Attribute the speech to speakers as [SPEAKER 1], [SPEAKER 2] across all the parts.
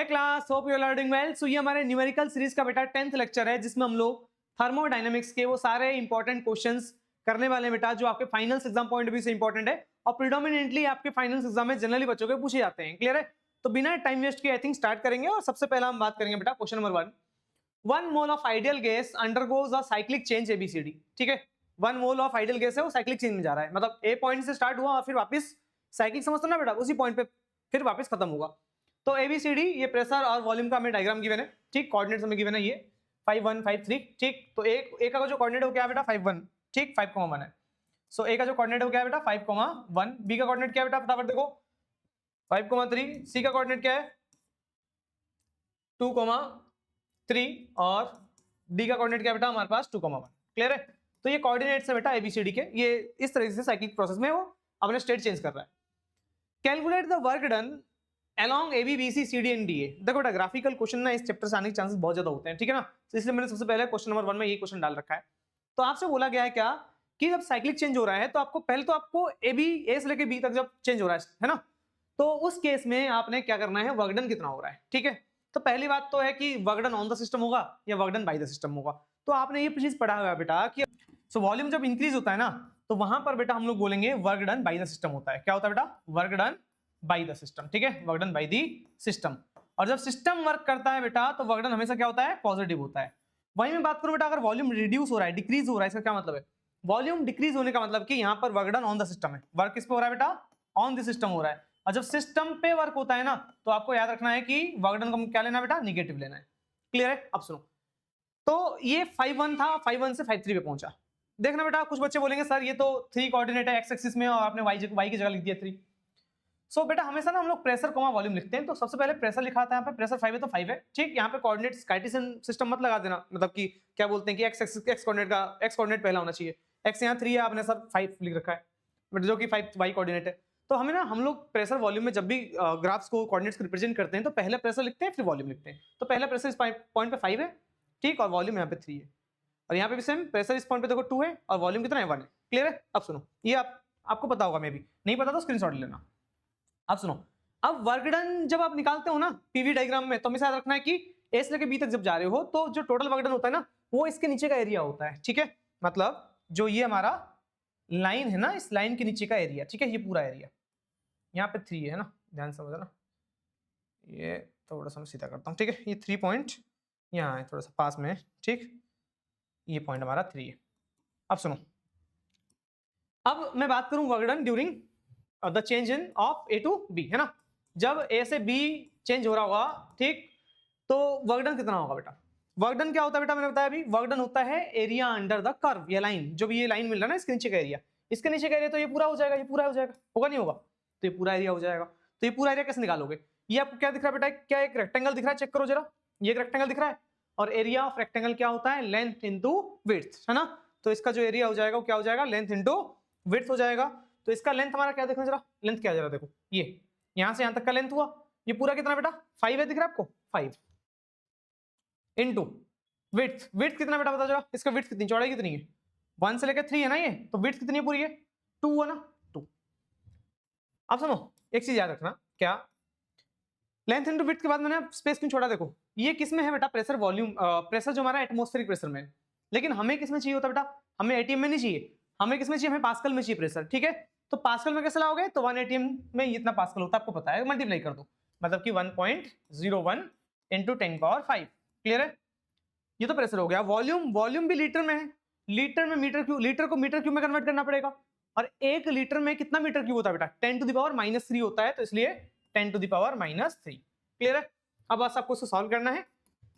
[SPEAKER 1] Hey class, hope you are learning well. So ये हमारे numerical series का बेटा 10th लेक्चर है, जिसमें हम लोग थर्मोडायनेमिक्स के वो सारे इंपॉर्टेंट क्वेश्चंस करने वाले हैं बेटा, जो आपके finals exam point of view से इंपॉर्टेंट है और प्रीडोमिनेटली आपके फाइनल्स एग्जाम में जनरली बच्चों के पूछे जाते हैं। क्लियर है? तो बिना टाइम वेस्ट किए आई थिंक स्टार्ट करेंगे और सबसे पहला हम बात करेंगे बेटा question number 1। 1 mole of ideal gas undergoes a cyclic change ABCD. ठीक है, 1 मोल ऑफ आइडियल गैस है, वो साइक्लिक चेंज में जा रहा है, मतलब ए पॉइंट से स्टार्ट हुआ और फिर वापस साइक्लिक, समझते हो ना बेटा, उसी पॉइंट पे फिर वापस खत्म होगा। तो एबीसीडी ये प्रेशर और वॉल्यूम का हमें डायग्राम गिवन है। ठीक, कोऑर्डिनेट्स हमें गिवन है ये 5 1 5 3। ठीक, तो ए का जो कोऑर्डिनेट हो क्या है बेटा 5 1। ठीक, 5 1 है। सो ए का जो कोऑर्डिनेट हो क्या है बेटा 5 1। बी का कोऑर्डिनेट क्या है बेटा फटाफट देखो 5 3। सी का कोऑर्डिनेट क्या है 2 3 और डी का कोऑर्डिनेट क्या है बेटा हमारे पास 2 1। क्लियर है? तो ये कोऑर्डिनेट्स है बेटा एबीसीडी के, ये इस तरह से साइक्लिक प्रोसेस में वो अपने स्टेट चेंज कर रहा है। Calculate the work done along AB, BC, CD and DA। देखो बेटा ग्राफिकल क्वेश्चन ना इस चैप्टर से आने के चांसेस बहुत ज्यादा होते हैं, ठीक है ना, तो इसलिए मैंने सबसे पहले क्वेश्चन नंबर 1 में ये क्वेश्चन डाल रखा है। तो आपसे बोला गया है क्या कि जब साइक्लिक चेंज हो रहा है तो आपको पहले तो आपको ए से लेके बी तक जब चेंज हो रहा है ना, तो उस केस में आपने क्या करना है, वर्क डन कितना हो रहा है। ठीक है, तो पहली बात तो है कि work done on the system होगा या work done by the system होगा। तो आपने ये चीज पढ़ा हुआ है बेटा कि सो वॉल्यूम जब इंक्रीज होता है ना, तो वहां पर बेटा हम लोग बोलेंगे work done by the system होता है। क्या होता है बेटा? Work done by the system. ठीक है, work done by the system. और जब सिस्टम वर्क करता है बेटा तो वर्क डन हमेशा क्या होता है? पॉजिटिव होता है। वहीं मैं बात करूं बेटा, अगर वॉल्यूम रिड्यूस हो रहा है, डिक्रीज हो रहा है, इसका क्या मतलब है? वॉल्यूम डिक्रीज होने का मतलब कि यहाँ पर work done on the system है। वर्क किस पे हो रहा है बेटा? ऑन द सिस्टम हो रहा है। और जब सिस्टम पे वर्क होता है ना, तो आपको याद रखना है कि वर्क डन को क्या लेना है बेटा? निगेटिव लेना है। क्लियर है? अब सुनो, तो ये 5 1 था, 5 1 से 5 3 पे पहुंचा। देखना बेटा कुछ बच्चे बोलेंगे सर ये तो 3 कोऑर्डिनेट है एक्स एक्सिस में और आपने वाई की जगह लिख दिया 3। सो बेटा हमेशा ना हम लोग प्रेशर कॉमा वॉल्यूम लिखते हैं, तो सबसे पहले प्रेशर लिखा था यहाँ पे, प्रेशर 5 है तो 5 है। ठीक, यहाँ पे कोऑर्डिनेट्स कार्टेशियन सिस्टम मत लगा देना, मतलब कि क्या बोलते हैं कि एक्स कोऑर्डिनेट पहला होना चाहिए। एक्स यहाँ 3 है, आपने सर 5 लिख रखा है, बट जो कि 5 वाई कोऑर्डिनेट है। तो हमें ना हम लोग प्रेशर वॉल्यूम में जब भी ग्राफ्स को कोऑर्डिनेट्स को रिप्रेजेंट करते हैं तो पहले प्रेशर लिखते हैं फिर वॉल्यूम लिखते हैं। तो पहला प्रेशर इस पॉइंट पे 5 है, ठीक, और वॉल्यूम यहाँ पे 3 है। और यहाँ पे भी सेम प्रेशर इस पॉइंट पे देखो 2 है और वॉल्यूम कितना है 1 है। क्लियर है? अब सुनो, ये आपको पता होगा, मे भी नहीं पता तो स्क्रीनशॉट ले लेना। अब सुनो, अब वर्क डन जब आप निकालते हो ना पीवी डायग्राम में, तो हमेशा याद रखना है कि ए से लेके बी तक जब जा रहे हो तो जो टोटल वर्क डन होता है ना, वो इसके नीचे का एरिया होता है। ठीक है, मतलब जो ये हमारा लाइन है ना, इस लाइन के नीचे का एरिया, ठीक है, ये पूरा एरिया यहाँ पे 3 है ना, ध्यान समझना ना, ये थोड़ा सा मैं सीधा करता हूँ। ठीक है, ये 3 पॉइंट यहाँ है, थोड़ा सा पास में है। ठीक, ये पॉइंट हमारा 3 है। अब सुनो, अब मैं बात करूं work done during the change in of A to B, है ना, जब ए से बी चेंज हो रहा होगा, ठीक, तो वर्क डन कितना होगा बेटा? वर्क डन क्या होता है बेटा? मैंने बताया अभी, वर्क डन होता है एरिया अंडर द कर्व, ये लाइन, जो भी ये लाइन मिल रहा है ना, इसके नीचे का एरिया, इसके नीचे का एरिया, तो ये पूरा हो जाएगा, ये पूरा हो जाएगा, होगा नहीं होगा? तो ये पूरा एरिया हो जाएगा। तो ये पूरा एरिया कैसे निकालोगे? ये आपको क्या दिख रहा है बेटा? क्या एक रेक्टेंगल दिख रहा है? चेक करो जरा, ये एक रेक्टेंगल दिख रहा है, और एरिया ऑफ रेक्टेंगल क्या होता है? लेंथ इंटू विड्थ, है ना। तो इसका जो एरिया हो जाएगा वो क्या हो जाएगा? लेंथ इंटू विड्थ हो जाएगा। तो इसका लेंथ हमारा क्या देखना जरा, लेंथ क्या जरा देखो, ये यहां से यहां तक का लेंथ हुआ, ये पूरा कितना बेटा? 5 है, दिख रहा है आपको? 5 इंटू विड्थ, विड्थ कितना बेटा बता जरा, इसका विड्थ कितनी, चौड़ाई कितनी है? 1 से लेकर 3 है ना ये, तो विड्थ कितनी है पूरी है? 2 है ना, 2। अब सुनो एक चीज याद रखना, क्या लेंथ इंटू विड्थ के बाद मैंने स्पेस क्यों छोड़ा? देखो ये किस में है बेटा? प्रेशर वॉल्यूम, प्रेशर जो हमारा एटमॉस्फेरिक प्रेशर में है, लेकिन हमें किस में चाहिए होता बेटा? हमें एटीएम में नहीं चाहिए, हमें किस में चाहिए? हमें पास्कल में चाहिए प्रेशर। ठीक है, तो पास्कल में कैसे लाओगे? तो 1 एटीएम में इतना पास्कल होता है, आपको पता है, मल्टीप्लाई कर दो, मतलब कि 1.01 इंटू 10⁵। क्लियर है? ये तो प्रेशर हो गया। वॉल्यूम, वॉल्यूम भी लीटर में है, लीटर में मीटर क्यूब, लीटर को मीटर क्यूब में कन्वर्ट करना पड़ेगा, और 1 लीटर में कितना मीटर क्यूब होता है बेटा? 10⁻³ होता है, तो इसलिए 10⁻³ क्लियर है? अब बस आपको इसको सॉल्व करना है,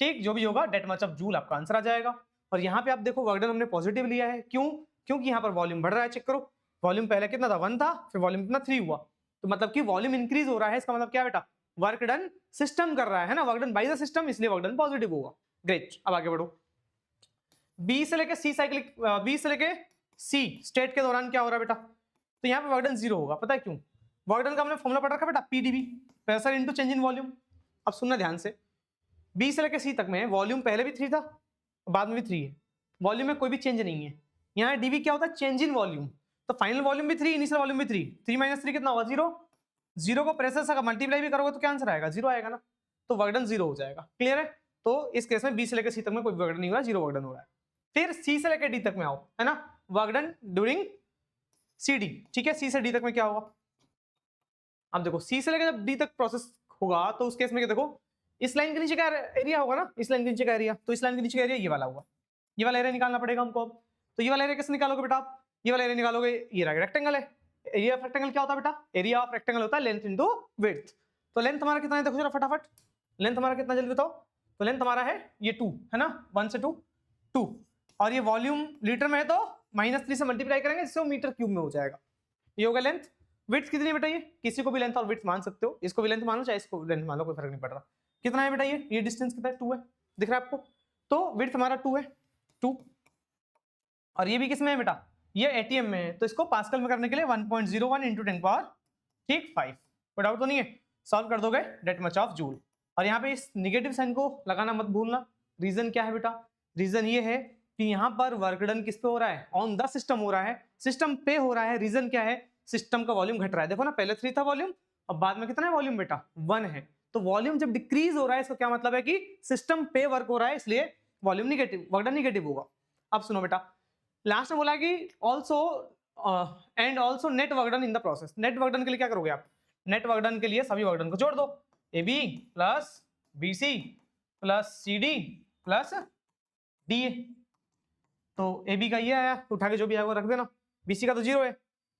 [SPEAKER 1] ठीक, जो भी होगा डेट मच ऑफ जूल आपका आंसर आ जाएगा। और यहाँ पे आप देखो वर्क डन हमने पॉजिटिव लिया है, क्यों? क्योंकि यहाँ पर वॉल्यूम बढ़ रहा है। चेक करो, वॉल्यूम पहले कितना था? 1 था, फिर वॉल्यूम कितना? 3 हुआ, तो मतलब कि वॉल्यूम इंक्रीज हो रहा है, इसका मतलब क्या बेटा? वर्क डन सिस्टम कर रहा है ना, work done by the system, इसलिए वर्क डन पॉजिटिव होगा। ग्रेट, अब आगे बढ़ो। बी से लेके सी साइक्लिक, बी से लेके सी स्टेट के दौरान क्या हो रहा है बेटा? तो यहाँ पे वर्क डन 0 होगा, पता है क्यों? वर्क डन का हमने फॉर्मूला पढ़ रखा है बेटा, PDV, pressure into change in volume. अब सुनना ध्यान से, बी से लेके सी तक में वॉल्यूम पहले भी 3 था, बाद में भी 3 है, वॉल्यूम में कोई भी चेंज नहीं है। यहाँ डीवी क्या होता है? Change in volume. तो फाइनल वॉल्यूम भी 3, इनिशियल वॉल्यूम भी 3, 3 - 3 कितना होगा? 0। 0 को प्रेशर से मल्टीप्लाई भी करोगे तो क्या आंसर आएगा? 0 आएगा ना। तो वर्कडन 0 हो जाएगा। क्लियर है? तो इस केस में बी से लेकर सी तक में कोई वर्कडन नहीं हो रहा है, 0 वर्कडन हो रहा है। फिर सी से लेकर डी तक में आओ, है ना, वर्कडन ड्यूरिंग सी डी। ठीक है, सी से डी तक में क्या होगा? अब देखो सी से लेकर जब डी तक प्रोसेस होगा तो उस केस में क्या, देखो इस लाइन के नीचे का एरिया होगा ना, इस लाइन के नीचे का एरिया, तो इस लाइन के नीचे का एरिया ये वाला होगा, ये वाला एरिया निकालना पड़ेगा हमको। अब तो ये वाला एरिया कैसे निकालोगे बेटा आप? ये वाला एरिया निकालोगे, ये रेक्टेंगल है, एरिया ऑफ रेक्टेंगल क्या होता है बेटा? एरिया ऑफ रेक्टेंगल होता है लेंथ इनटू विड्थ। तो लेंथ हमारा कितना है देखो जरा फटाफट, लेंथ हमारा कितना जल्दी बताओ? तो लेंथ हमारा है ये 2, है ना, 1 से 2 2, और ये वॉल्यूम लीटर में है तो -3 से मल्टीप्लाई करेंगे जिससे वो मीटर क्यूब में हो जाएगा। ये होगा लेंथ। विड्थ कितनी है बेटा? ये किसी को भी लेंथ और विड्थ मान सकते हो, इसको भी लेंथ मान लो चाहे इसको लेंथ मान लो, कोई फर्क नहीं पड़ रहा। कितना है बेटा? ये डिस्टेंस कितना है? 2 है, दिख रहा है आपको? तो विड्थ हमारा 2 है, 2, और ये भी किसमें है बेटा? ये एटीएम में है, तो इसको पास्कल में करने के लिए 1.01 × 10⁵ ठीक 5। कोई डाउट तो नहीं है? सॉल्व कर दोगे डेट मच ऑफ जूल। और यहाँ पे इस निगेटिव साइन को लगाना मत भूलना। रीजन क्या है बेटा? रीजन ये है कि यहाँ पर वर्क डन किस पे हो रहा है? ऑन द सिस्टम हो रहा है, सिस्टम पे हो रहा है। रीजन क्या है? सिस्टम का वॉल्यूम घट रहा है। देखो ना, पहले 3 था वॉल्यूम, अब बाद में कितना है वॉल्यूम बेटा? 1 है। तो वॉल्यूम जब डिक्रीज हो रहा है इसका क्या मतलब है कि सिस्टम पे वर्क हो रहा है, इसलिए volume negative, work done negative होगा। अब सुनो बेटा, लास्ट में बोला कि also and also net work done in the process. Net work done के लिए क्या करोगे आप? नेट वर्क डन के लिए सभी वर्क डन को जोड़ दो, AB plus BC plus CD plus DA। तो AB का ये आया, उठा के जो भी आया वो रख देना। BC का तो 0 है,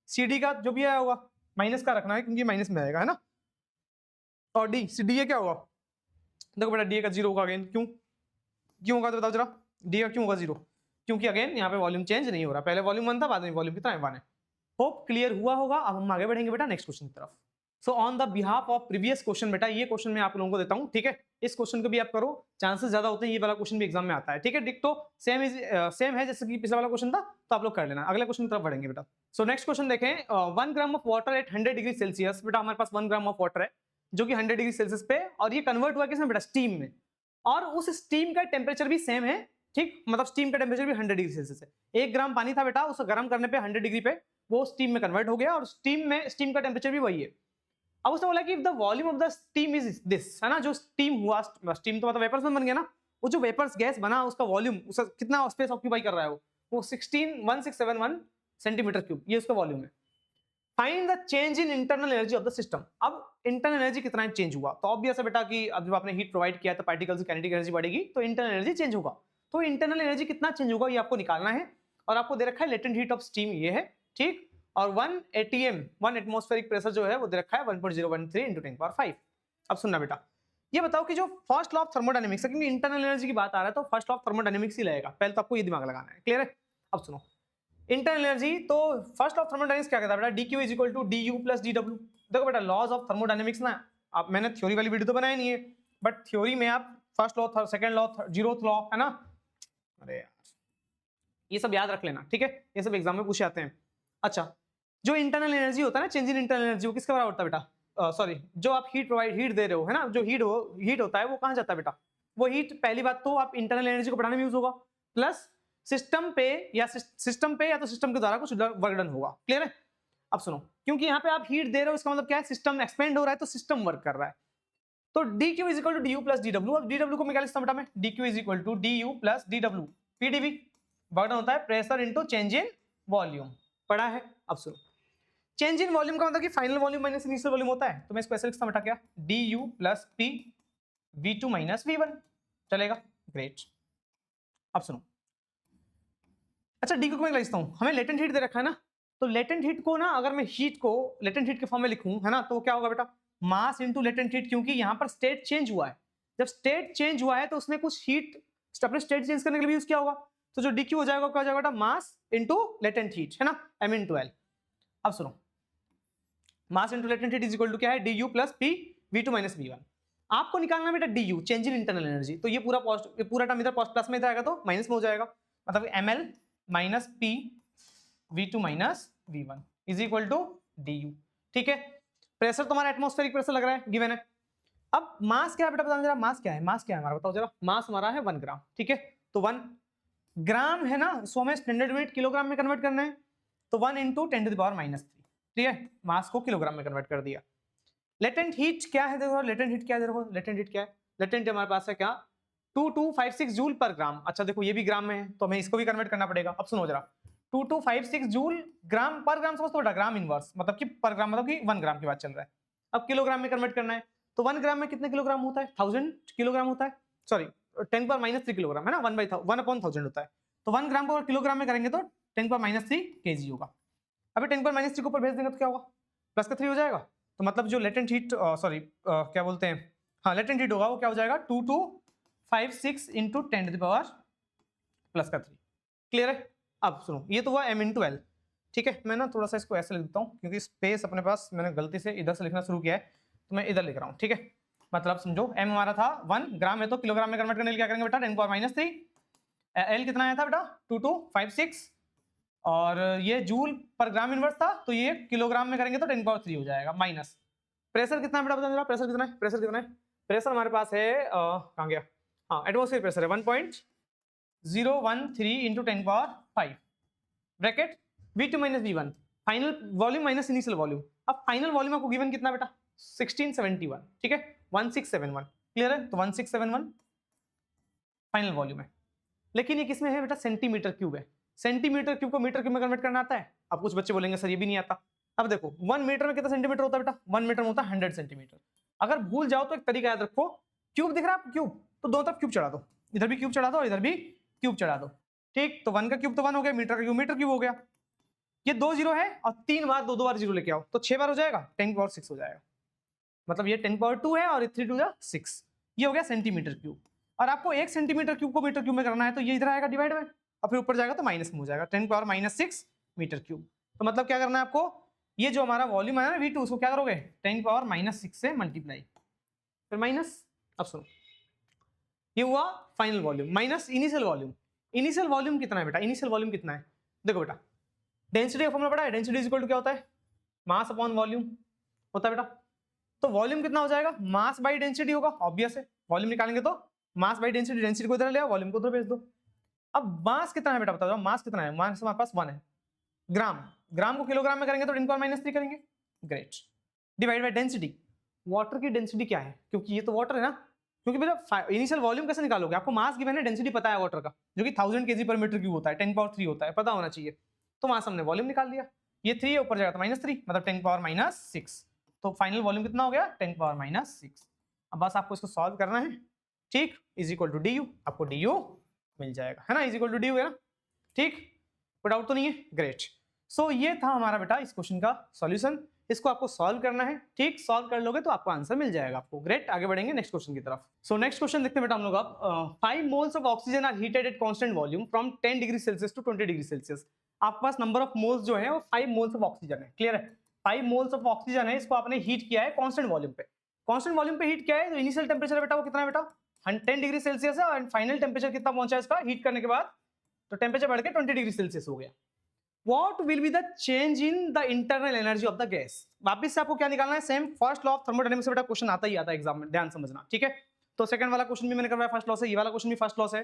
[SPEAKER 1] CD का जो भी आया होगा माइनस का रखना है क्योंकि माइनस में आएगा, है ना। और DA क्या होगा? देखो बेटा DA का 0 होगा अगेन। क्यों होगा तो बताओ जरा, DA का क्यों होगा 0? क्योंकि अगेन यहाँ पे वॉल्यूम चेंज नहीं हो रहा, पहले वॉल्यूम 1 था, बाद में वॉल्यूम कितना है? 1 है। होप क्लियर हुआ होगा। अब हम आगे बढ़ेंगे बेटा नेक्स्ट क्वेश्चन की तरफ। So on the behalf of previous question बेटा, ये क्वेश्चन मैं आप लोगों को देता हूं, ठीक है। इस क्वेश्चन को भी आप करो, चांसेस ज्यादा होते हैं ये वाला क्वेश्चन भी एग्जाम में आता है, ठीक है। डिक्टो सेम है जैसे कि पिछला वाला क्वेश्चन था, तो आप लोग कर लेना। अगले क्वेश्चन की तरफ बढ़ेंगे बेटा। सो नेक्स्ट क्वेश्चन देखें, 1 gram of water at 100 degree Celsius. बेटा हमारे पास 1 ग्राम ऑफ वाटर है जो कि 100 डिग्री सेल्सियस पे, और ये कन्वर्ट हुआ किसमें बेटा? स्टीम में। और उस स्टीम का टेम्परेचर भी सेम है, ठीक, मतलब स्टीम का टेम्परेचर भी 100 डिग्री सेल्सियस है। 1 ग्राम पानी था बेटा, उसे गर्म करने पे 100 डिग्री पे वो स्टीम में कन्वर्ट हो गया, और स्टीम का टेम्परेचर भी वही है। अब उसने बोला कि if the volume of the steam is this, है ना, जो स्टीम हुआ, स्टीम तो मतलब वेपर्स में बन गया ना, वो जो वेपर्स गैस बना उसका वॉल्यूम, उसका कितना स्पेस ऑक्यूपाई कर रहा है वो 1671 सेंटीमीटर क्यूब, ये उसका वॉल्यूम है। Find the change in internal energy of the system. अब इंटरनल एनर्जी कितना चेंज हुआ, तो ऑब्वियस है बेटा कि अब जब आपने हीट प्रोवाइड किया तो पार्टिकल्स की काइनेटिक एनर्जी बढ़ेगी, तो इंटरनल एनर्जी चेंज होगा। तो इंटरनल एनर्जी कितना चेंज होगा ये आपको निकालना है, और आपको दे रखा है लेटेंट हीट ऑफ स्टीम ये है, ठीक, और 1 ATM 1 एटमॉस्फेरिक प्रेशर जो है वो दे रखा है 1.013 × 10⁵। अब सुनना बेटा, ये बताओ कि जो फर्स्ट लॉ ऑफ थर्मोडायनेमिक्स, क्योंकि इंटरनल एनर्जी की बात आ रहा है तो फर्स्ट लॉ ऑफ थर्मोडायनेमिक्स ही लगेगा, पहले तो आपको ये दिमाग लगाना है। क्लियर है? अब सुनो इंटरनल एनर्जी, तो फर्स्ट लॉ ऑफ थर्मोडायनेमिक्स क्या कहता है बेटा? dq = du + dw। देखो बेटा लॉज ऑफ थर्मोडायनेमिक्स ना, आप मैंने थ्योरी वाली वीडियो तो बनाई नहीं है, बट थ्योरी में आप first law, second law, 0th law, है ना, अरे यार ये सब याद रख लेना, ठीक है, ये सब एग्जाम में पूछे आते हैं। अच्छा, जो इंटरनल एनर्जी होता है ना, चेंज इन इंटरनल एनर्जी, वो किसके बराबर होता है बेटा? सॉरी, जो आप हीट दे रहे हो, है ना, जो हीट होता है वो कहाँ जाता है बेटा? वो हीट पहली बात तो आप इंटरनल एनर्जी को बढ़ाने में यूज होगा, प्लस सिस्टम पे या तो सिस्टम के द्वारा कुछ वर्क डन होगा। क्लियर है? अब सुनो, क्योंकि यहाँ पे आप हीट दे रहे हो, इसका मतलब क्या है? सिस्टम एक्सपेंड हो रहा है, तो सिस्टम वर्क कर रहा है। तो dq = du + dw। अब dw को मैं क्या लिखता हूं बेटा? मैं dq = du + dw, pdv work done होता है pressure into change in volume, पढ़ा है। अब सुनो, चेंज इन वॉल्यूम का मतलब कि final volume minus initial volume होता है, तो मैं इसको ऐसे लिखता हूं बेटा, क्या? du + p v2 - v1 चलेगा। ग्रेट। अब सुनो, अच्छा dq को मैं लिखता हूं, हमें लेटेंट हीट दे रखा है ना, तो लेटेंट हीट को ना अगर मैं हीट को लेटेंट हीट के फॉर्म में लिखूं, है ना, तो क्या होगा बेटा? मास इनटू लेटेंट हीट, क्योंकि यहां पर स्टेट चेंज हुआ है। जब स्टेट चेंज हुआ है तो उसने कुछ हीट अपने स्टेट चेंज करने के लिए यूज किया होगा, तो जो dq हो जाएगा क्या हो जाएगा बेटा? मास इनटू लेटेंट हीट, है ना, m/l। अब सुनो, mass into latent heat is equal to क्या है? du + p v2 - v1। आपको निकालना बेटा du, change in internal energy, तो ये पूरा टर्म इधर प्लस में आएगा तो माइनस में हो जाएगा, मतलब ml - p v2 - v1 is equal to du। ठीक है, प्रेशर तुम्हारा एटमॉस्फेरिक प्रेशर लग रहा है, गिवन है। अब मास क्या है बेटा? बताओ जरा, मास क्या है? मास क्या है हमारा? बताओ जरा। मास हमारा है 1 ग्राम, ठीक है, तो 1 ग्राम है ना, सो हमें स्टैंडर्ड यूनिट किलोग्राम में कन्वर्ट करना है, तो 1 × 10⁻³ ठीक है, मास को किलोग्राम में कन्वर्ट कर दिया। लेटेंट हीट क्या है? देखो लेटेंट हीट क्या है, देखो लेटेंट हीट क्या है? लेटेंट हमारे पास है क्या 2256 जूल पर ग्राम। अच्छा देखो ये भी ग्राम में है तो हमें इसको भी कन्वर्ट करना पड़ेगा। अब सुनो जरा 2256 जूल ग्राम पर ग्राम समझ तो बेटा, ग्राम इनवर्स मतलब कि पर ग्राम मतलब कि 1 ग्राम की बात चल रहा है। अब किलोग्राम में कन्वर्ट करना है तो 1 ग्राम में कितने किलोग्राम होता है 1000 किलोग्राम होता है, सॉरी 10⁻³ किलोग्राम है ना, 1/1000 होता है। तो 1 ग्राम को अगर किलोग्राम में करेंगे तो 10⁻³ kg होगा। अभी 10⁻³ को ऊपर भेज देंगे तो क्या होगा प्लस का 3 हो जाएगा। तो मतलब जो लेटेंट हीट सॉरी क्या बोलते हैं, हाँ लेटेंट हीट होगा वो क्या हो जाएगा 2256 इंटू 10⁻³ क्लियर है। अब सुनो ये तो हुआ m/l, ठीक है। मैं ना थोड़ा सा इसको ऐसे लिख देता हूँ क्योंकि स्पेस अपने पास मैंने गलती से इधर से लिखना शुरू किया है तो मैं इधर लिख रहा हूँ, ठीक है। मतलब समझो m हमारा था 1 ग्राम है तो किलोग्राम में कन्वर्ट करने के लिए क्या करेंगे बेटा 10⁻³ l कितना आया था बेटा 2256 और ये जूल पर ग्राम इनवर्स था तो ये किलोग्राम में करेंगे तो 10⁻³ हो जाएगा माइनस प्रेशर कितना है बेटा बता दो, प्रेशर कितना है, प्रेशर कितना है, प्रेशर हमारे पास है कहाँ गया, हाँ एटमॉस्फेयर प्रेशर है 1.013 into 10⁻⁵ bracket V2 minus V1 final volume minus initial volume. अब फाइनल वॉल्यूम आपको गिवन कितना बेटा 1671, ठीक है 1671 क्लियर है। तो 1671 फाइनल वॉल्यूम है, लेकिन ये किसमें है बेटा सेंटीमीटर क्यूब है। सेंटीमीटर क्यूब को मीटर क्यूब में कन्वर्ट करना आता है। अब कुछ बच्चे बोलेंगे सर ये भी नहीं आता। अब देखो 1 मीटर में कितना सेंटीमीटर होता है बेटा 1 मीटर में होता है 100 सेंटीमीटर। अगर भूल जाओ तो एक तरीका याद रखो, क्यूब दिख रहा है आपको क्यूब तो दोनों तरफ क्यूब चढ़ा दो, इधर भी क्यूब चढ़ा दो इधर भी क्यूब चढ़ा दो, ठीक। तो 1 का क्यूब तो 1 हो गया, मीटर का क्यूब मीटर क्यूब हो गया। ये 2 जीरो है और 3 बार 2 बार जीरो लेके आओ तो 6 बार हो जाएगा 10⁻⁶ हो जाएगा। मतलब ये 10⁻² है और 3 2 6 ये हो गया सेंटीमीटर क्यूब। और आपको 1 सेंटीमीटर क्यूब को मीटर क्यूब में करना है तो ये इधर आएगा डिवाइड में और फिर ऊपर जाएगा तो माइनस में हो जाएगा 10⁻⁻6 मीटर क्यूब। तो मतलब क्या करना है आपको, ये जो हमारा वॉल्यूम है ना V2 उसको क्या करोगे 10⁻⁻6 से मल्टीप्लाई फिर माइनस। अब सुनो ये हुआ final volume minus initial volume. Initial volume कितना है बेटा, इनिशियल वॉल्यूम कितना है देखो बेटा डेंसिटी का फॉर्मूला पता है, डेंसिटी इज इक्वल टू क्या होता है मास अपॉन वॉल्यूम होता है बेटा। तो वॉल्यूम कितना हो जाएगा मास बाई डेंसिटी होगा, ऑब्वियस है। वॉल्यूम निकालेंगे तो मास बाई डेंसिटी, डेंसिटी को इधर ले आओ वॉल्यूम को उधर भेज दो। अब मास कितना है बेटा बता दो, मास कितना है, मास हमारे पास 1 है। ग्राम, ग्राम को किलोग्राम में करेंगे तो 10⁻³ करेंगे, great. Divide by density, water की डेंसिटी क्या है क्योंकि ये तो वाटर है ना, क्योंकि बेटा इनिशियल वॉल्यूम कैसे निकालोगे, आपको मास गिवन है डेंसिटी पता है वाटर का जो कि 1000 kg पर मीटर क्यूब होता है 10⁻³ होता है, पता होना चाहिए। तो वहां से हमने वॉल्यूम निकाल दिया, ये 3 है ऊपर जाएगा तो -3 मतलब 10⁻⁻6। तो फाइनल वॉल्यूम कितना हो गया 10⁻⁻6। अब बस आपको इसको सॉल्व करना है, ठीक, इज इक्वल टू du, आपको du मिल जाएगा है ना, इज इक्वल टू du है ना, ठीक, कोई डाउट तो नहीं है, ग्रेट। सो ये था हमारा बेटा इस क्वेश्चन का सॉल्यूशन, इसको आपको सॉल्व करना है, ठीक, सॉल्व कर लोगे तो आपको आंसर मिल जाएगा आपको, ग्रेट। आगे बढ़ेंगे नेक्स्ट क्वेश्चन की तरफ। सो नेक्स्ट क्वेश्चन देखते हैं बेटा हम लोग अब 5 moles of oxygen are heated at constant volume from 10 degree Celsius to 20 degree Celsius. आपके पास नंबर ऑफ मोल्स जो है वो 5 मोल्स ऑफ ऑक्सीजन है, क्लियर है, 5 मोल्स ऑफ ऑक्सीजन है, इसको आपने हीट किया है कांस्टेंट वॉल्यूम पे। कांस्टेंट वॉल्यूम पे हीट किया है तो इनिशियल टेंपरेचर बेटा वो कितना है बेटा 10 डिग्री सेल्सियस है और फाइनल टेंपरेचर कितना पहुंचा है इसका हीट करने के बाद, तो टेंपरेचर बढ़ के 20 डिग्री सेल्सियस हो गया। What will be the change in the internal energy of the gas? वापिस से आपको क्या निकालना है, same first law of thermodynamics से बेटा क्वेश्चन आता ही आता है एग्जाम में, ध्यान समझना, ठीक है। तो सेकंड वाला क्वेश्चन भी मैंने करवाया फर्स्ट लॉ से, ये वाला क्वेश्चन भी फर्स्ट लॉ से।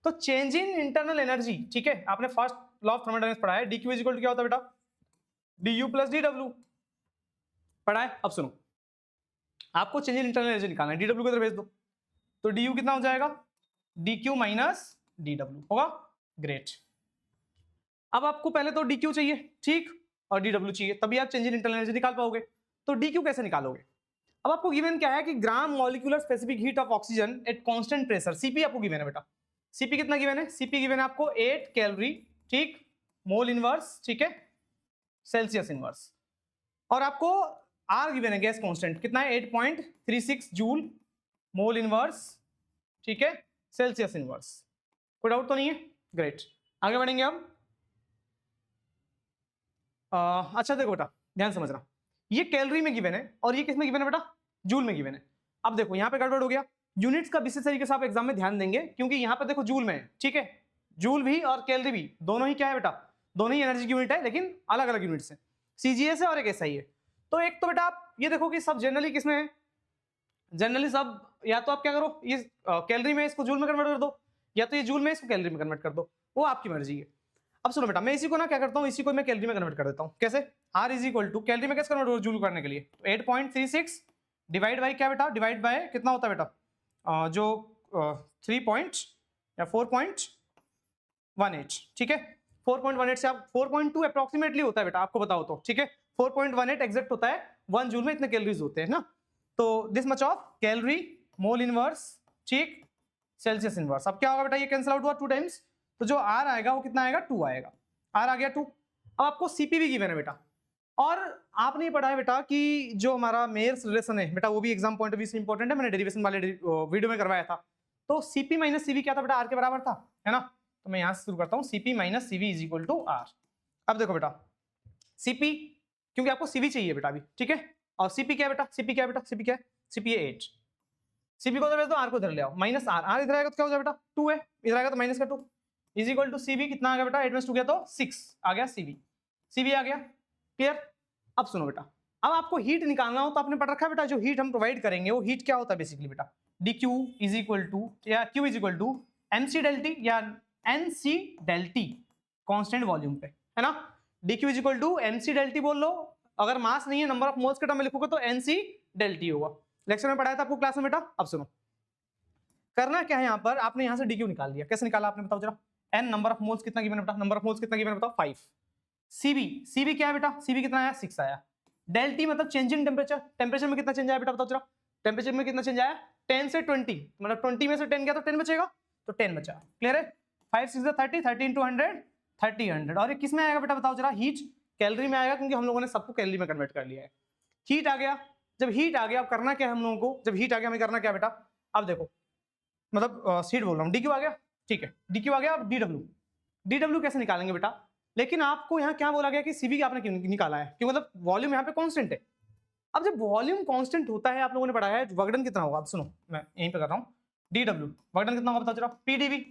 [SPEAKER 1] तो चेंज इन इंटरनल एनर्जी, ठीक है, आपने फर्स्ट लॉ ऑफ थर्मोडायनामिक्स पढ़ा है, dq इक्वल टू क्या होता है बेटा du प्लस dw पढ़ा है। अब सुनो आपको चेंज इन इंटरनल एनर्जी निकालना है, dw को इधर भेज दो तो du कितना हो जाएगा dq माइनस dw होगा, ग्रेट। अब आपको पहले तो dq चाहिए, ठीक, और dw चाहिए, तभी आप चेंज इन इंटरनल एनर्जी निकाल पाओगे। तो dq कैसे निकालोगे, अब आपको गिवन क्या है कि gram molecular specific heat of oxygen eight constant pressure, cp आपको गिवन है बेटा, cp कितना गिवन है, cp गिवन है आपको 8 कैलोरी, ठीक, मोल इनवर्स, ठीक है, सेल्सियस इनवर्स, और आपको r गिवन है गैस कांस्टेंट कितना है 8.36 जूल मोल इनवर्स, ठीक है, सेल्सियस इनवर्स। कोई डाउट तो नहीं है, ग्रेट। आगे बढ़ेंगे अब। अच्छा देखो बेटा ध्यान समझना, ये कैलोरी में गिवन है और ये किस में गिवन है बेटा जूल में गिवन है। अब देखो यहाँ पे गड़बड़ हो गया, यूनिट्स का विशेष तरीके से आप एग्जाम में ध्यान देंगे क्योंकि यहाँ पे देखो जूल में है, ठीक है, जूल भी और कैलोरी भी दोनों ही क्या है बेटा, दोनों ही एनर्जी की यूनिट है लेकिन अलग अलग यूनिट्स है, सीजीएस है और एक एसआई है। तो एक तो बेटा आप ये देखो कि सब जनरली किसमें है, जनरली सब या तो आप क्या करो ये कैलोरी में इसको जूल में कन्वर्ट कर दो, या तो ये जूल में इसको कैलोरी में कन्वर्ट कर दो, वो आपकी मर्जी है। अब सुनो बेटा मैं इसी को ना क्या करता हूँ, इसी को मैं कैलोरी में कन्वर्ट कर देता हूँ, कैसे, R is equal to calorie में कैसे कन्वर्ट हो जूल करने के लिए, तो 8.36 डिवाइड बाय क्या बेटा, डिवाइड बाय कितना होता है बेटा जो 3 पॉइंट या 4.18, ठीक है। 4.18 से आप 4.2 अप्रोक्सीमेटली होता है बेटा, आपको बताओ तो, ठीक है। 4.18 एग्जैक्ट होता है, 1 जूल में इतने कैलोरीज होते हैं ना। तो this much of calorie mole inverse, ठीक, सेल्सियस इनवर्स। अब क्या होगा बेटा, ये कैंसिल आउट हुआ 2 टाइम्स, तो जो आर आएगा वो कितना आएगा, 2 आएगा। आर आ गया 2। अब आपको सीपी भी गिवन है बेटा, और आपने पढ़ा है बेटा कि जो हमारा मेयर्स रिलेशन है बेटा, वो भी एग्जाम पॉइंट ऑफ व्यू से इंपॉर्टेंट है, मैंने डेरिवेशन वाले वीडियो में करवाया था। तो सीपी माइनस सीवी क्या था बेटा, आर के बराबर था, है ना। तो मैं यहां से शुरू करता हूं, CP minus CV is equal to R. अब देखो बेटा, सीपी, क्योंकि आपको सीवी चाहिए बेटा अभी, ठीक है। और सीपी क्या है बेटा, सीपी क्या है बेटा, सीपी क्या है, सीपी है 8। सीपी को तो आर को इधर ले आओ, माइनस आर, आर इधर आएगा तो क्या हो जाएगा बेटा, 2 है, इधर आएगा तो माइनस का 2 इज इक्वल टू सीवी कितना आ गया बेटा, 8 में 2 गया तो 6 आ गया सीवी, सीवी आ गया, क्लियर। अब सुनो बेटा, अब आपको हीट निकालना हो तो आपने पढ़ रखा है बेटा, जो हीट हम प्रोवाइड करेंगे वो हीट क्या होता है बेसिकली बेटा, dq इज इक्वल टू या q is equal to mc del t या nc del t constant volume पे, है ना। dq is equal to mc del t बोल लो, अगर मास नहीं है नंबर ऑफ मोल्स के टर्म में लिखोगे तो nc del t होगा। लेक्चर में पढ़ाया था आपको क्लास में बेटा। अब सुनो, करना क्या है, यहाँ पर आपने यहाँ से dq निकाल दिया, कैसे निकाला आपने बताओ जरा। n नंबर ऑफ मोल्स कितना गिवन है बेटा, नंबर ऑफ मोल्स कितना गिवन है बताओ, 5। cv क्या है बेटा, cv कितना आया, 6 आया। डेल टी मतलब चेंज इन टेम्परेचर, टेम्परेचर में कितना चेंज आया बेटा बताओ जरा, टेम्परेचर में कितना चेंज आया, 10 से 20, मतलब 20 में से 10 गया तो 10 बचेगा, तो 10 बचा, क्लियर है। 5 6 30, 30 into 100 30 100। और ये किस में आएगा बेटा बताओ जरा, हीट, कैलोरी में आएगा, क्योंकि हम लोगों ने सबको कैलोरी में कन्वर्ट कर लिया है। हीट आ गया, जब हीट आ गया अब करना क्या है हम लोगों को, जब हीट आ गया हमें करना क्या बेटा, अब देखो, मतलब हीट बोल रहा हूँ, डीक्यू आ गया, ठीक है, डीक्यू आ गया। अब डीडब्ल्यू कैसे निकालेंगे बेटा, लेकिन आपको यहाँ क्या बोला गया कि सीवी आपने क्यों निकाला है, क्यों, मतलब वॉल्यूम यहाँ पे कांस्टेंट है। अब जब वॉल्यूम कांस्टेंट होता है, आप लोगों ने पढ़ाया है वगडन कितना होगा, अब सुनो मैं यहीं पे कर रहा हूँ, डीडब्ल्यू वगडन कितना होगा बताओ जरा, पीडीवी।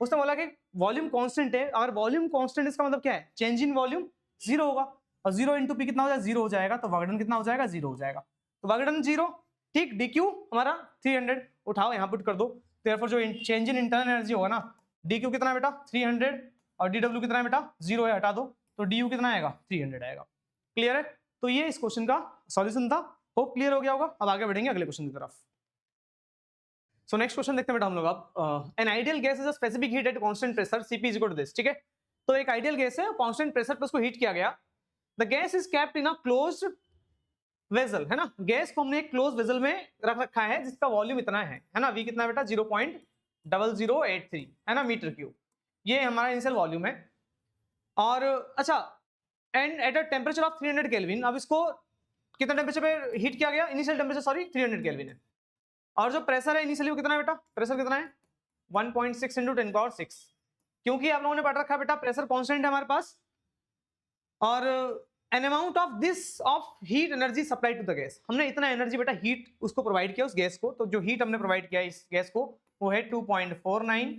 [SPEAKER 1] उसने बोला कि वॉल्यूम कांस्टेंट है, अगर वॉल्यूम कांस्टेंट इसका मतलब क्या है, चेंज इन वॉल्यूम 0 होगा, और 0 इंटू पी कितना हो जाएगा, 0 हो जाएगा, तो वगडन कितना हो जाएगा, 0 हो जाएगा, तो वगडन 0, ठीक। डीक्यू हमारा 300 उठाओ यहाँ पुट कर दो, तो जो चेंज इन इंटरनल एनर्जी होगा ना, डीक्यू कितना बेटा 300 और डीडब्ल्यू कितना है बेटा 0 है, हटा दो, तो डी कितना आएगा 300 आएगा, क्लियर है। तो ये इस क्वेश्चन का सॉल्यूशन था, होप क्लियर हो गया होगा। अब आगे बढ़ेंगे अगले क्वेश्चन की तरफ। सो नेक्स्ट क्वेश्चन देखते हैं बेटा हम लोग। अब an ideal gas is a specific heat at constant pressure CP is equal to this, ठीक है। तो एक आइडियल गैस है, कांस्टेंट प्रेशर पे उसको हीट किया गया, the gas is kept in a closed vessel, है ना। गैस को हमने एक क्लोज वेसल में रख रखा है जिसका वॉल्यूम इतना है ना, वी कितना है बेटा 0.0083, है ना, मीटर क्यूब, ये हमारा इनिशियल वॉल्यूम है। और अच्छा, and at a temperature of 300 kelvin, अब इसको कितना टेम्परेचर पे हीट किया गया, इनिशियल टेम्परेचर सॉरी 300 केल्विन है, और जो प्रेशर है इनिशियली वो कितना है बेटा, प्रेशर कितना है 1.6 इंटू 10 पावर 6, क्योंकि आप लोगों ने पढ़ रखा है बेटा प्रेशर कांस्टेंट है हमारे पास, और an amount of this of heat energy supply to the gas, हमने इतना एनर्जी बेटा हीट उसको प्रोवाइड किया उस गैस को, तो जो हीट हमने प्रोवाइड किया इस गैस को वो है 2.49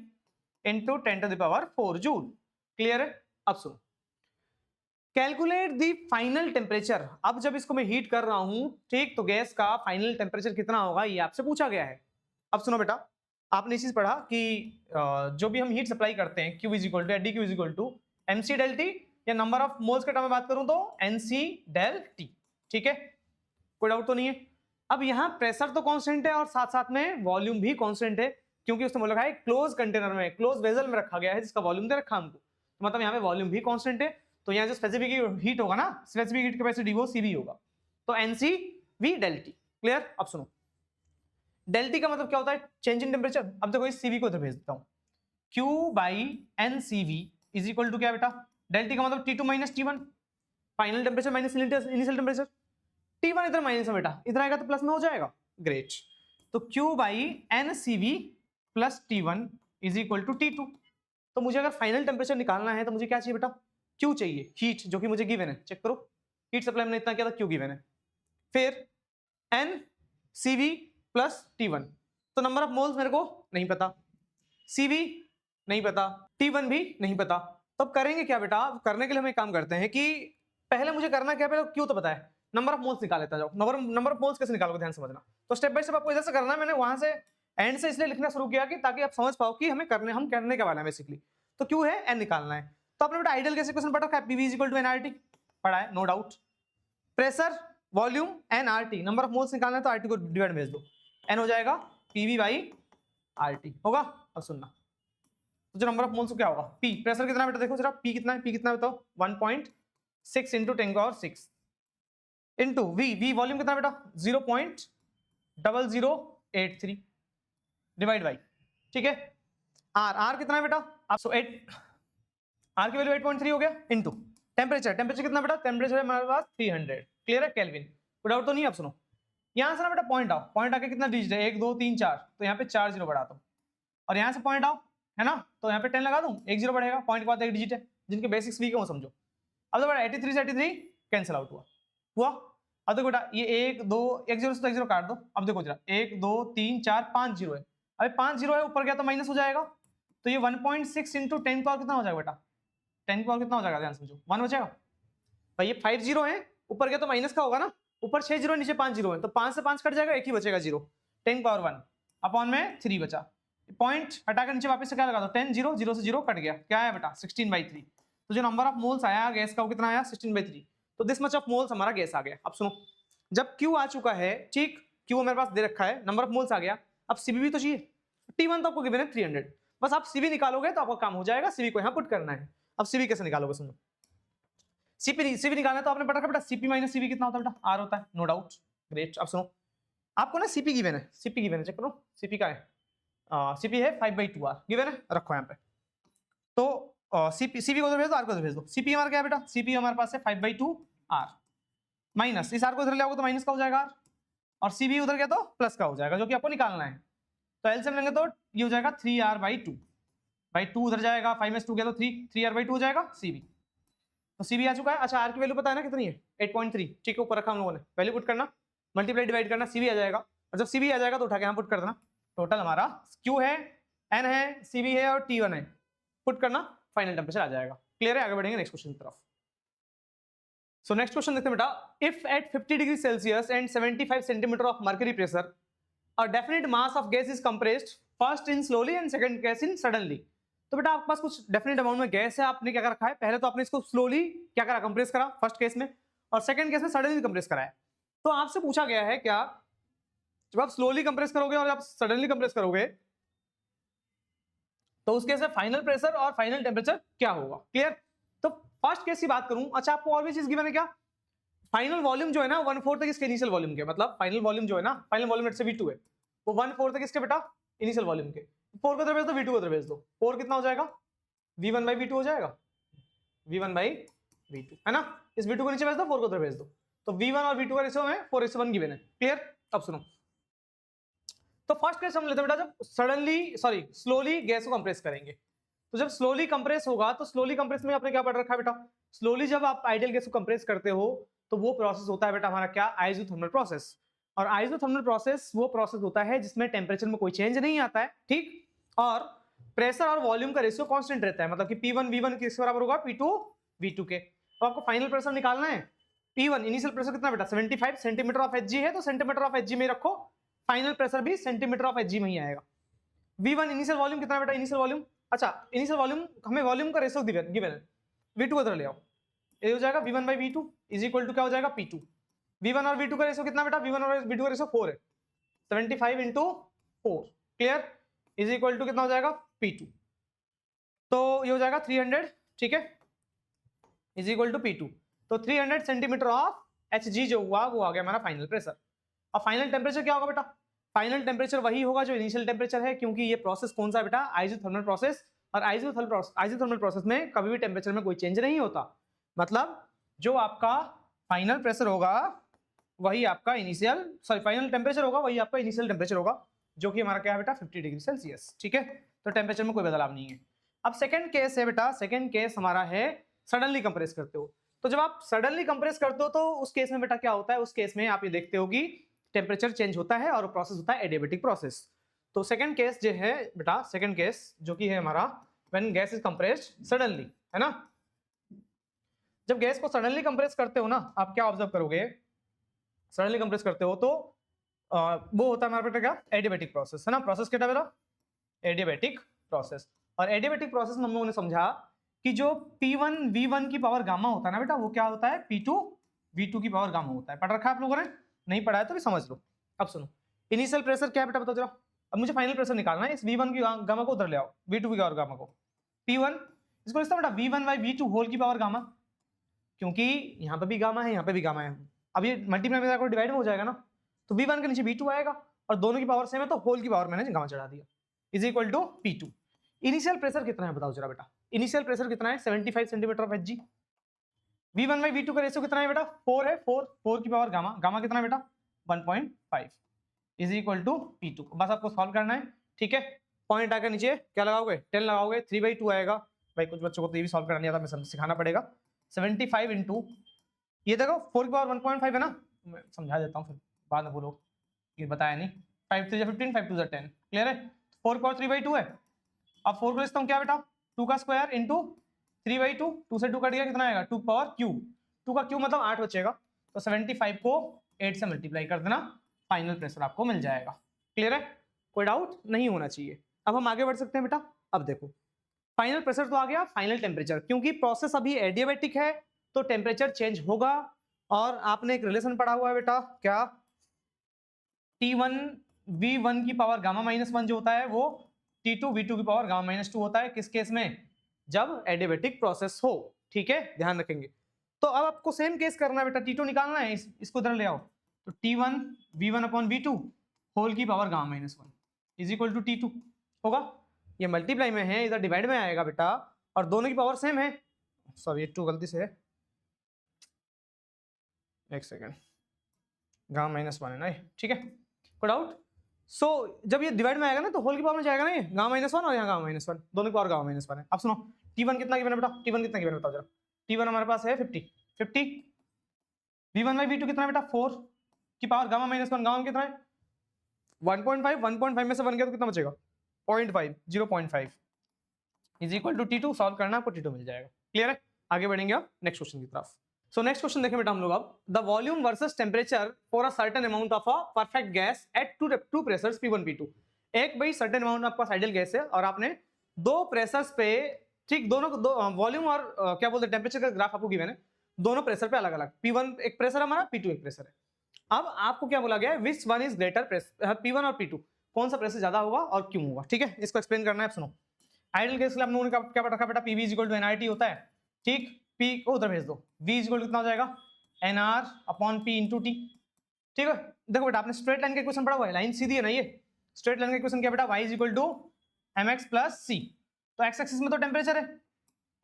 [SPEAKER 1] into 10 to the power 4 joule, clear है। अब सुनो, कैलकुलेट द फाइनल टेम्परेचर, अब जब इसको मैं हीट कर रहा हूं, ठीक, तो गैस का फाइनल टेम्परेचर कितना होगा ये आपसे पूछा गया है। अब सुनो बेटा, आपने इस चीज पढ़ा कि जो भी हम हीट सप्लाई करते हैं Q is equal to d q is equal to MC del T, या नंबर ऑफ मोल्स के टर्म में बात करूं तो एनसी डेल टी, ठीक है, कोई डाउट तो नहीं है। अब यहाँ प्रेशर तो कांस्टेंट है और साथ साथ में वॉल्यूम भी कांस्टेंट है, क्योंकि उसने बोला है क्लोज कंटेनर में, क्लोज वेसल में रखा गया है जिसका वॉल्यूम दे रखा हमको, तो मतलब यहाँ पे वॉल्यूम भी कांस्टेंट है, तो यहाँ जो स्पेसिफिक हीट होगा ना, स्पेसिफिक हीट कैपेसिटी वो सीवी होगा, तो NC V del T, clear. अब सुनो, डेल टी का मतलब क्या होता है, चेंज इन टेम्परेचर। अब देखो इस सीवी को इधर भेज देता हूँ, Q by N C V is equal to क्या बेटा, डेल टी का मतलब T2 minus T1, final temperature minus initial temperature, T1 इधर माइनस है बेटा, इधर आएगा तो प्लस में हो जाएगा, ग्रेट। तो Q by N C V plus T1 is equal to T2। तो मुझे अगर फाइनल टेम्परेचर निकालना है तो मुझे क्या चाहिए बेटा, Q चाहिए, हीट, जो कि मुझे गिवन है, चेक करो, हीट सप्लाई मैंने इतना किया था, Q गिवन है, फिर N C V plus T1, तो नंबर ऑफ मोल्स मेरे को नहीं पता, CV नहीं पता, T1 भी नहीं पता, तो अब करेंगे क्या बेटा, करने के लिए हम एक काम करते हैं कि पहले मुझे करना क्या, पहले क्यों तो पता है, नंबर ऑफ मोल्स निकाल लेता जाओ। नंबर ऑफ मोल्स कैसे निकालोगे ध्यान समझना, तो स्टेप बाय स्टेप आपको इधर से करना है, मैंने वहां से एंड से इसलिए लिखना शुरू किया कि ताकि आप समझ पाओ कि हम करने के वाला है बेसिकली। तो क्यों है, एन निकालना है, तो आपने बेटा आइडियल गैस इक्वेशन पढ़ा है, PV is equal to NRT पढ़ा है, no doubt. Pressure volume NRT, number of moles निकालना है तो आरटी को डिवाइड भेज दो, एन हो जाएगा PV बाई RT होगा। अब सुनना, तो जो नंबर ऑफ मोल्स क्या होगा, P प्रेशर कितना बेटा, देखो जरा P कितना है, P कितना बताओ, 1.6 इंटू 10⁻⁶ इंटू V वॉल्यूम कितना बेटा 0.0083 डिवाइड बाई, ठीक है। R कितना है बेटा आप, सो 8, R की वैल्यू 8.3 हो गया, इंटू टेम्परेचर कितना बेटा, टेम्परेचर है हमारे पास 300, क्लियर है केल्विन, कोई डाउट तो नहीं है। अब सुनो यहाँ से ना बेटा पॉइंट आओ, पॉइंट आके कितना डिजिट है 1 2 3 4, तो यहाँ पे 4 जीरो बढ़ाता हूँ, और यहाँ से पॉइंट आओ है ना, तो यहाँ पे 10 लगा दूं, 1 जीरो बढ़ेगा, पॉइंट के बाद 1 डिजिट है, जिनके बेसिक्स वीक है वो समझो। अब तो बेटा 83 से 83 कैंसिल आउट हुआ। अब देखो बेटा ये 1 2 1 जीरो से तो 1 जीरो काट दो, अब देखो जरा 1 2 3 4 5 जीरो है, अभी 5 जीरो है, ऊपर गया तो माइनस हो जाएगा, तो ये 1.6 इंटू 10 पावर कितना हो जाएगा बेटा, 10 पावर कितना हो जाएगा, ध्यान समझो 1 बचेगा भाई, ये 5 जीरो है, ऊपर गया तो माइनस का होगा ना, ऊपर 6 जीरो नीचे 5 जीरो है, तो 5 से 5 कट जाएगा, एक ही बचेगा जीरो, 10 पावर 1 अपॉन में 3 बचा, पॉइंट हटाकर नीचे वापस से क्या लगा दो 10 जीरो, जीरो से जीरो कट गया, क्या आया बेटा 16/3, तो जो नंबर ऑफ मोल्स आया गैस का वो कितना आया 16/3, तो दिस मच ऑफ मोल्स हमारा गैस आ गया। अब सुनो जब Q आ चुका है, ठीक Q मेरे पास दे रखा है, नंबर ऑफ मोल्स आ गया, अब CP भी तो चाहिए, T1 तो आपको गिवन है 300, बस आप CV निकालोगे तो आपका काम हो जाएगा, CV को यहाँ पुट करना है। अब CV कैसे निकालोगे सुनो, CV निकालना तो आपने पता बेटा CP माइनस CV कितना होता है बेटा, R होता है, नो डाउट, ग्रेट। अब सुनो आपको ना CP गिवन है, CP गिवन है, चेक करो CP का है, CP है 5/2R गिवन है, रखो यहाँ पे, तो CV को उधर भेज दो, R को उधर भेज दो, CP हमारा क्या है बेटा, CP हमारे पास है 5/2R माइनस, इस R को इधर ले आओगे तो माइनस का हो जाएगा R, और CB उधर गया तो प्लस का हो जाएगा, जो कि आपको निकालना है, तो एलसीएम लेंगे तो ये हो जाएगा 3R/2 उधर जाएगा, 5 में 2 गया तो 3R/2 हो जाएगा CB, तो CB आ चुका है। अच्छा R की वैल्यू पता है ना कितनी है 8.3, ठीक है, ऊपर रखा हम लोगों ने, वैल्यू पुट करना, मल्टीप्लाई डिवाइड करना, CB आ जाएगा, और जब CB आ जाएगा तो उठा के यहाँ पुट कर देना, टोटल हमारा Q है, N है, CB है और T1 है, पुट करना, फाइनल टेम्परेचर आ जाएगा। क्लियर है, आगे बढ़ेंगे नेक्स्ट क्वेश्चन की तरफ। सो नेक्स्ट क्वेश्चन देखते हैं बेटा, if at 50 degree Celsius and 75 centimetre of mercury pressure a definite mass of gas is compressed first in slowly and second gas in suddenly, तो बेटा आपके पास कुछ डेफिनेट अमाउंट में गैस है, आपने क्या कर रखा है, पहले तो आपने इसको स्लोली क्या करा, कंप्रेस करा फर्स्ट केस में, और सेकंड केस में सडनली कंप्रेस कराया। तो आपसे पूछा गया है क्या, जब आप स्लोली कंप्रेस करोगे और आप सडनली कंप्रेस करोगे तो उस केस में फाइनल प्रेशर और फाइनल टेम्परेचर क्या होगा, क्लियर। तो फर्स्ट केस की बात करूं, अच्छा आपको और भी चीज गिवन है क्या, फाइनल वॉल्यूम जो है ना 1/4 तक इसके इनिशियल वॉल्यूम के, मतलब फाइनल वॉल्यूम जो है ना, फाइनल वॉल्यूम से V2 है, वो 1/4 तक इसके बेटा इनिशियल वॉल्यूम के, 4 को उधर भेज दो, V2 को उधर भेज दो, 4 कितना हो जाएगा V1/V2 हो जाएगा, V1/V2 है ना, इस V2 को नीचे भेज दो, 4 को उधर भेज दो, तो V1 और V2 का रेशियो में 4:1 गिवन है, क्लियर। अब सुनो, तो फर्स्ट केस हम लेते हैं बेटा जब स्लोली गैस को कंप्रेस करेंगे, तो जब स्लोली कंप्रेस होगा, तो स्लोली कंप्रेस में आपने क्या पढ़ रखा है बेटा, स्लोली जब आप आइडियल गैस को कंप्रेस करते हो तो वो प्रोसेस होता है बेटा हमारा क्या, आइसोथर्मल प्रोसेस, और आइसोथर्मल प्रोसेस वो प्रोसेस होता है जिसमें टेम्परेचर में कोई चेंज नहीं आता है, ठीक, और प्रेशर और वॉल्यूम का रेशियो कांस्टेंट रहता है, मतलब कि P1 V1 किसके बराबर होगा, P2 V2 के। तो आपको फाइनल प्रेशर निकालना है, P1 इनिशियल प्रेशर कितना बेटा 75 सेंटीमीटर ऑफ Hg है, तो सेंटीमीटर ऑफ Hg में रखो, फाइनल प्रेशर भी सेंटीमीटर ऑफ Hg में ही आएगा। V1 इनिशियल वॉल्यूम कितना बेटा, इनिशियल वॉल्यूम, अच्छा इनिशियल वॉल्यूम, हमें वॉल्यूम का रेशियो गिवन है, V2 को इधर ले आओ, ये हो जाएगा V1/V2 इज इक्वल टू क्या हो जाएगा P2, V1 और V2 का रेशियो कितना बेटा, V1 और V2 का रेशियो 4 है, 75 into 4, clear, is equal to कितना हो जाएगा P2, तो ये हो जाएगा 300, ठीक है, इज इक्वल टू P2, तो 300 सेंटीमीटर ऑफ Hg जो हुआ वो आ गया हमारा फाइनल प्रेशर। अब फाइनल टेम्परेचर क्या होगा बेटा, फाइनल टेम्परेचर वही होगा जो इनिशियल टेम्परेचर है, क्योंकि ये प्रोसेस कौन सा बेटा, आइसोथर्मल प्रोसेस, और आइसोथर्मल प्रोसेस में कभी भी टेम्परेचर में कोई चेंज नहीं होता, मतलब जो आपका फाइनल प्रेशर होगा वही आपका फाइनल टेम्परेचर होगा वही आपका इनिशियल टेम्परेचर होगा, जो कि हमारा क्या है बेटा 50 डिग्री सेल्सियस, ठीक है, तो टेम्परेचर में कोई बदलाव नहीं है। अब सेकंड केस है बेटा, सेकंड केस हमारा है सडनली कंप्रेस करते हो, तो जब आप सडनली कंप्रेस करते हो तो उस केस में बेटा क्या होता है, उस केस में आप ये देखते हो कि टेम्परेचर चेंज होता है और प्रोसेस होता है एडियाबेटिक प्रोसेस। तो सेकंड केस जो है बेटा, सेकंड केस जो कि है हमारा when gas is compressed suddenly, है ना, जब गैस को सडनली कंप्रेस करते हो ना, आप क्या ऑब्जर्व करोगे, सडनली कंप्रेस करते हो तो वो होता है हमारा बेटा क्या, एडियाबेटिक प्रोसेस, है ना, प्रोसेस क्या बेटा, एडियाबेटिक प्रोसेस। और एडियाबेटिक प्रोसेस में हम लोगों ने समझा कि जो P1 V1 की पावर गामा होता है ना बेटा, वो क्या होता है P2 V2 की पावर गामा होता है, पढ़ रखा है आप लोगों ने, नहीं पढ़ा है तो भी समझ लो। अब सुनो, इनिशियल प्रेशर क्या है बेटा बताओ जरा, अब मुझे फाइनल प्रेशर निकालना है, इस V1 की गामा को उधर ले आओ, V2 की और गामा को, P1 इसको लिखता हूं बेटा V1 बाई V2 होल की पावर गामा, क्योंकि यहाँ पे भी गामा है, यहाँ पे भी गामा है। अब ये मल्टीप्लाई में जाकर डिवाइड में हो जाएगा ना, तो V1 के नीचे V2 आएगा और दोनों की पावर सेम है तो होल की पावर मैंने गामा चढ़ा दिया, is equal to P2। Initial pressure कितना है बताओ जरा बेटा, इनिशियल प्रेशर कितना है 75 centimetre of Hg। V1 by V2 का रेशियो कितना है बेटा 4 है, 4 की पावर गामा, गामा कितना है बेटा 1.5 इज इक्वल टू P2। बस आपको सॉल्व करना है, ठीक है। पॉइंट आकर नीचे क्या लगाओगे 10 लगाओगे, 3/2 आएगा। भाई कुछ बच्चों को तो ये भी सॉल्व करना नहीं आता, मैं सिखाना पड़ेगा। 75 इंटू ये देखो 4 की पावर 1.5 है ना, मैं समझा देता हूँ फिर बाद में बोलो ये बताया नहीं। 5 3 15 5 2 10 क्लियर है, 4 की पावर 3/2 है। अब 4 को लिखता हूँ क्या बेटा 2 का स्क्वायर इंटू 3/2, 2 से 2 कट गया कितना आएगा 2 पावर क्यू, 2 का क्यू मतलब 8 बचेगा, तो 75 को 8 से मल्टीप्लाई कर देना, फाइनल प्रेशर आपको मिल जाएगा। क्लियर है, कोई डाउट नहीं होना चाहिए। अब हम आगे बढ़ सकते हैं बेटा। अब देखो फाइनल प्रेशर तो आ गया, फाइनल टेम्परेचर, क्योंकि प्रोसेस अभी एडियाबेटिक है तो टेम्परेचर चेंज होगा। और आपने एक रिलेशन पढ़ा हुआ है बेटा, क्या T1 V1 की पावर गामा -1 जो होता है वो T2 V2 की पावर गामा -2 होता है। किस केस में, जब एडियाबेटिक प्रोसेस हो, ठीक है, ध्यान रखेंगे। तो अब आपको सेम केस करना है बेटा, T2 निकालना है, इसको इधर ले आओ, तो T1 V1 upon V2 whole की power gamma -1 is equal to T2 होगा। ये मल्टीप्लाई में है, इधर डिवाइड में आएगा बेटा, और दोनों की पावर सेम है। सॉरी 2 गलती से है, एक सेकेंड, गामा -1 है ना, ठीक है, कोई डाउट। सो जब ये डिवाइड में आएगा ना तो होल की पावर में जाएगा ना, ये गामा -1 और यहाँ गामा -1, दोनों की पावर गामा -1 है। अब सुनो T1 कितना गिवन है बेटा, T1 कितना गिवन है बताओ जरा। T1 हमारे पास है 50। V1 बाई V2 कितना है बेटा 4 की पावर गामा -1, गामा कितना है 1.5 में से 1 गया तो कितना बचेगा 0.5, 0.5 is equal to T2। Solve करना आपको T2 मिल जाएगा। क्लियर है, आगे बढ़ेंगे अब नेक्स्ट क्वेश्चन की तरफ। सो नेक्स्ट क्वेश्चन देखें बेटा हम लोग अब, the volume versus temperature for a certain amount of a perfect gas at two pressures P1 P2। एक भाई सर्टेन अमाउंट आपका आइडियल गैस है और आपने दो प्रेशर्स पे, ठीक, दोनों वॉल्यूम और क्या बोलते हैं टेम्परेचर का ग्राफ आपको गिवन है, दोनों प्रेशर पे अलग अलग, P1 एक प्रेशर हमारा, P2 एक प्रेशर है। अब आपको क्या बोला गया है, which one is greater pressure, P1 और P2 कौन सा प्रेशर ज्यादा होगा और क्यों होगा, ठीक है, इसको एक्सप्लेन करना है। सुनो आइडियल गैस के लिए आप लोगों ने क्या पढ़ा बेटा, PV इक्वल टू NRT होता है, ठीक, P को उधर भेज दो, V इक्वल टू कितना हो जाएगा NR upon P into T, ठीक है। देखो बेटा आपने स्ट्रेट लाइन का इक्वेशन पढ़ा हुआ है, लाइन सीधी है ना, ये स्ट्रेट लाइन का इक्वेशन क्या बेटा, y equal to mx plus c। तो x एक्सिस में तो टेम्परेचर है,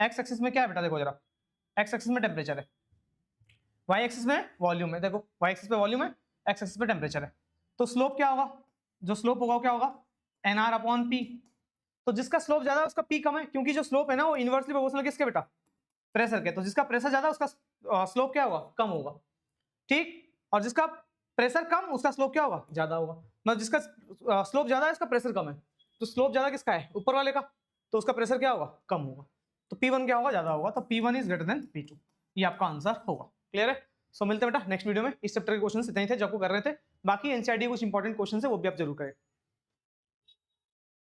[SPEAKER 1] x एक्सिस में क्या है बेटा, देखो जरा, x एक्सिस में टेम्परेचर है, y एक्सिस में वॉल्यूम है, देखो y एक्सिस पे वॉल्यूम है, x एक्सिस पे टेम्परेचर है। तो स्लोप क्या होगा, जो स्लोप होगा क्या होगा NR अपॉन P। तो जिसका स्लोप ज्यादा है उसका P कम है, क्योंकि जो स्लोप है ना वो इनवर्सली प्रोपोर्शनल किसके बेटा, प्रेशर के। तो जिसका प्रेशर ज्यादा उसका स्लोप क्या होगा, कम होगा, ठीक, और जिसका प्रेशर कम उसका स्लोप क्या होगा, ज्यादा होगा। मतलब जिसका स्लोप ज्यादा है उसका प्रेशर कम है, तो स्लोप ज्यादा किसका है, ऊपर वाले का, तो उसका प्रेशर क्या होगा, कम होगा। तो P1 क्या होगा, ज्यादा होगा, तो P1 is greater than P2, ये आपका आंसर होगा। क्लियर है, सो मिलते हैं बेटा नेक्स्ट वीडियो में। इस चैप्टर के क्वेश्चन इतने थे जो आपको कर रहे थे, बाकी एनसीईआरटी कुछ इंपॉर्टेंट क्वेश्चन है वो भी आप जरूर करें।